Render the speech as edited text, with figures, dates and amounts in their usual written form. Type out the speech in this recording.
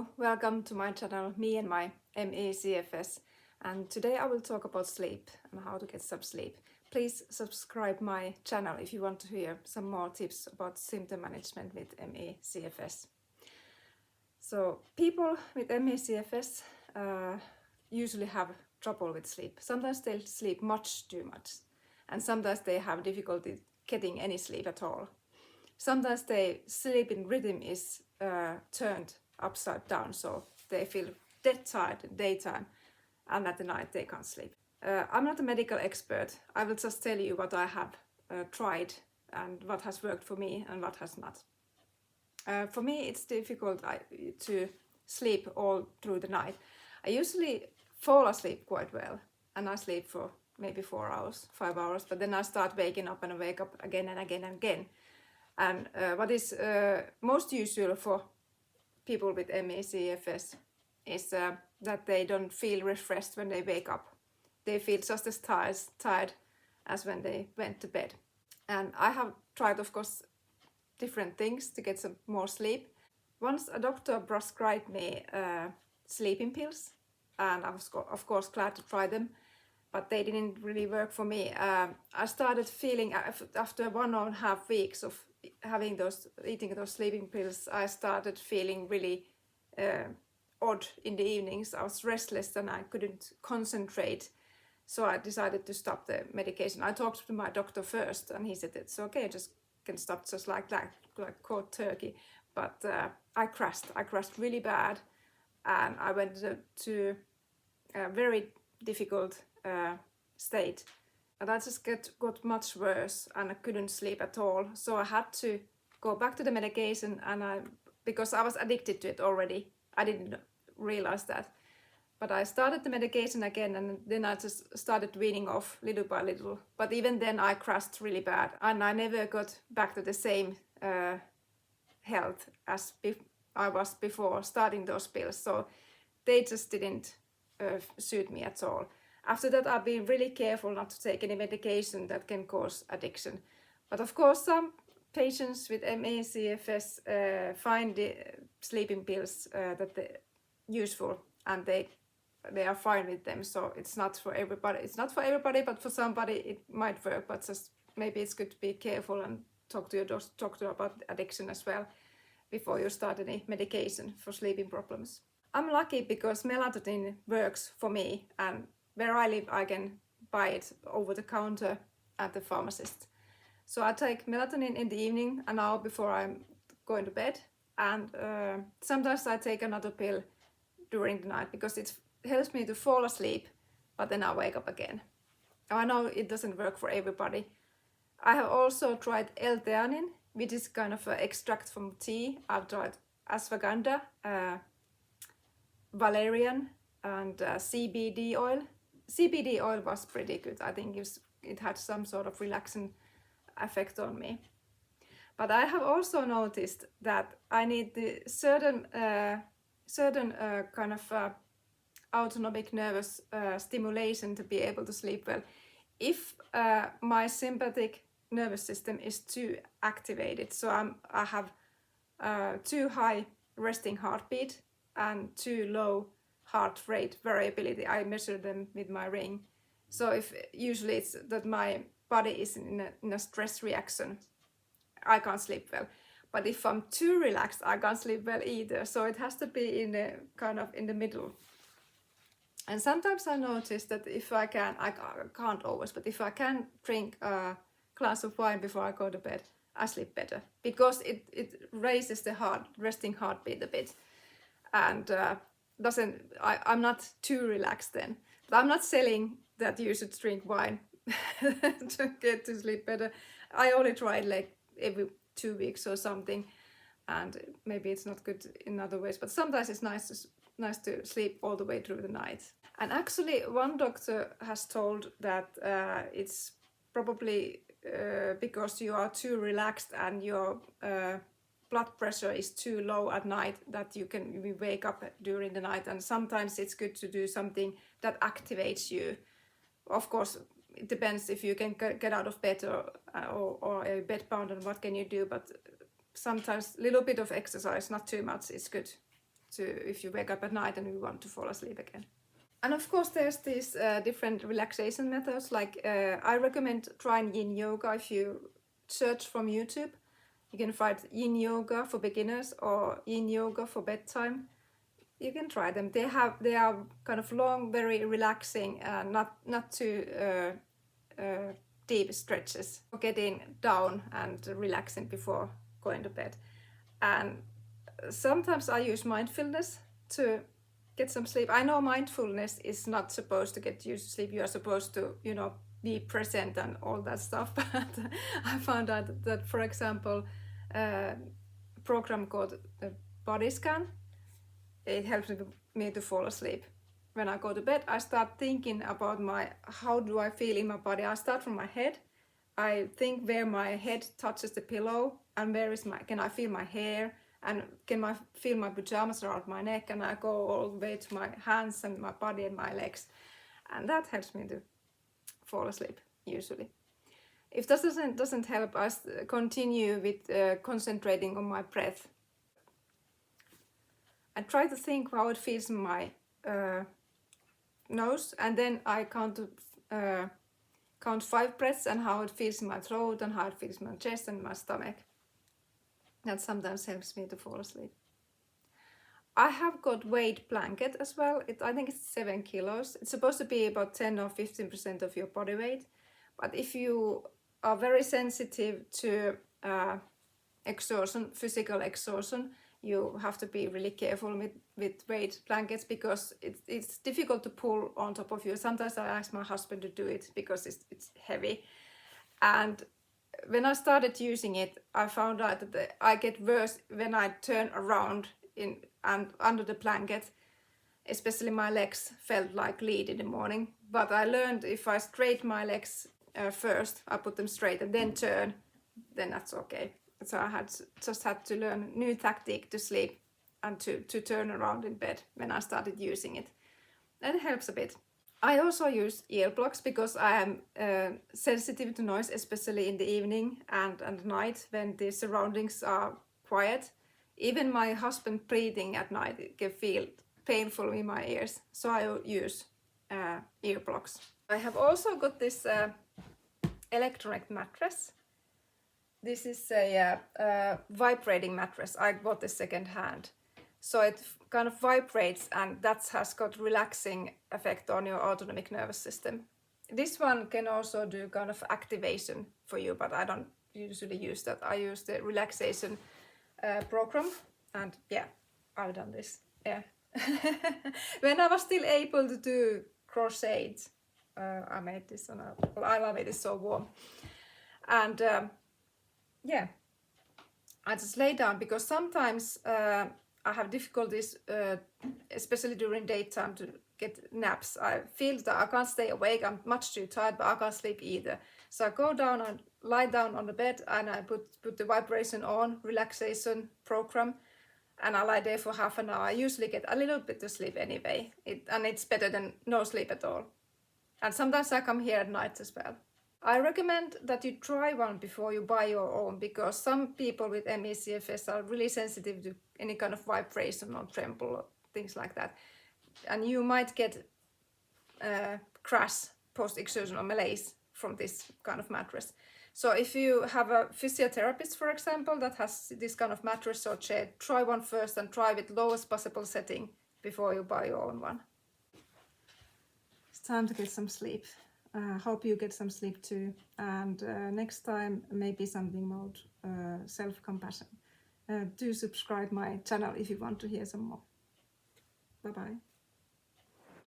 Hello, welcome to my channel, me and my ME CFS, and today I will talk about sleep and how to get some sleep. Please subscribe my channel if you want to hear some more tips about symptom management with ME CFS. So people with ME CFS usually have trouble with sleep. Sometimes they sleep much too much, and sometimes they have difficulty getting any sleep at all. Sometimes their sleeping rhythm is turned upside down, so they feel dead tired in daytime, and at the night they can't sleep. I'm not a medical expert. I will just tell you what I have tried and what has worked for me and what has not. For me, it's difficult to sleep all through the night. I usually fall asleep quite well, and I sleep for maybe 4 hours, 5 hours, but then I start waking up and I wake up again and again and again. And what is most usual for people with ME/CFS is that they don't feel refreshed when they wake up. They feel just as tired as when they went to bed. And I have tried, of course, different things to get some more sleep. Once a doctor prescribed me sleeping pills, and I was of course glad to try them, but they didn't really work for me. I started feeling after 1.5 weeks of eating those sleeping pills, I started feeling really odd in the evenings. I was restless and I couldn't concentrate, so I decided to stop the medication. I talked to my doctor first, and he said it's okay, just can stop just like that, like cold turkey. But I crashed really bad, and I went to a very difficult state. And I just got much worse, and I couldn't sleep at all. So I had to go back to the medication, and because I was addicted to it already, I didn't realize that. But I started the medication again, and then I just started weaning off little by little. But even then I crashed really bad, and I never got back to the same health as I was before starting those pills. So they just didn't suit me at all. After that, I've been really careful not to take any medication that can cause addiction. But of course, some patients with ME/CFS find the sleeping pills that they're useful, and they are fine with them. So it's not for everybody. It's not for everybody, but for somebody it might work. But just maybe it's good to be careful and talk to your doctor about addiction as well before you start any medication for sleeping problems. I'm lucky because melatonin works for me, and where I live I can buy it over the counter at the pharmacist. So I take melatonin in the evening, an hour before I'm going to bed, and sometimes I take another pill during the night because it helps me to fall asleep, but then I wake up again. I know it doesn't work for everybody. I have also tried L-theanine, which is kind of an extract from tea. I've tried aswagandha, Valerian, and CBD-oil. CBD-oil was pretty good. I think it had some sort of relaxing effect on me. But I have also noticed that I need the certain kind of autonomic nervous stimulation to be able to sleep well. If my sympathetic nervous system is too activated, so I have too high resting heartbeat and too low heart rate variability. I measure them with my ring. So if usually it's that my body is in a stress reaction, I can't sleep well. But if I'm too relaxed, I can't sleep well either. So it has to be in a kind of in the middle. And sometimes I notice that if I can't always, but if I can drink a glass of wine before I go to bed, I sleep better because it raises the resting heartbeat a bit, and I'm not too relaxed then. But I'm not selling that you should drink wine to get to sleep better. I only tried like every 2 weeks or something, and maybe it's not good in other ways, but sometimes it's nice to sleep all the way through the night. And actually one doctor has told that it's probably because you are too relaxed and your blood pressure is too low at night that you wake up during the night, and sometimes it's good to do something that activates you. Of course, it depends if you can get out of bed or a bedbound and what can you do, but sometimes a little bit of exercise, not too much, is good. if you wake up at night and you want to fall asleep again. And of course there's these different relaxation methods, like I recommend trying yin yoga. If you search from YouTube, you can find yin yoga for beginners or yin yoga for bedtime. You can try them. They are kind of long, very relaxing, not too deep stretches for getting down and relaxing before going to bed. And sometimes I use mindfulness to get some sleep. I know mindfulness is not supposed to get you to sleep. You are supposed to, be present and all that stuff. But I found out that, for example, a program called Body Scan, it helps me to fall asleep. When I go to bed, I start thinking about how do I feel in my body. I start from my head. I think where my head touches the pillow, and can I feel my hair, and can I feel my pajamas around my neck, and I go all the way to my hands and my body and my legs, and that helps me to fall asleep usually. If that doesn't help, I continue with concentrating on my breath. I try to think how it feels in my nose, and then I count 5 breaths and how it feels in my throat and how it feels in my chest and my stomach. That sometimes helps me to fall asleep. I have got weight blanket as well. I think it's 7 kilos. It's supposed to be about 10 or 15% of your body weight. But if you are very sensitive to exhaustion, physical exhaustion, you have to be really careful with weight blankets, because it's difficult to pull on top of you. Sometimes I ask my husband to do it because it's heavy. And when I started using it, I found out that I get worse when I turn around and under the blanket. Especially my legs felt like lead in the morning. But I learned if I straighten my legs first, I put them straight and then turn, then that's okay. So I just had to learn a new tactic to sleep and to turn around in bed when I started using it. And it helps a bit. I also use earplugs because I am sensitive to noise, especially in the evening and night when the surroundings are quiet. Even my husband breathing at night can feel painful in my ears, so I use earplugs. I have also got this electronic mattress. This is a vibrating mattress. I bought this second hand. So it kind of vibrates, and that has got relaxing effect on your autonomic nervous system. This one can also do kind of activation for you, but I don't usually use that. I use the relaxation program, and yeah, I've done this. Yeah. When I was still able to do crochets, I made this I love it. It's so warm. And yeah, I just lay down because sometimes I have difficulties, especially during daytime, to get naps. I feel that I can't stay awake. I'm much too tired, but I can't sleep either. So I go down and lie down on the bed, and I put the vibration on, relaxation program, and I lie there for half an hour. I usually get a little bit of sleep anyway, and it's better than no sleep at all. And sometimes I come here at night as well. I recommend that you try one before you buy your own, because some people with ME CFS are really sensitive to any kind of vibration or tremble or things like that. And you might get crash, post-exertion or malaise from this kind of mattress. So if you have a physiotherapist, for example, that has this kind of mattress or chair, try one first and try with lowest possible setting before you buy your own one. It's time to get some sleep. Hope you get some sleep too, and next time maybe something about self-compassion. Do subscribe my channel if you want to hear some more. Bye bye.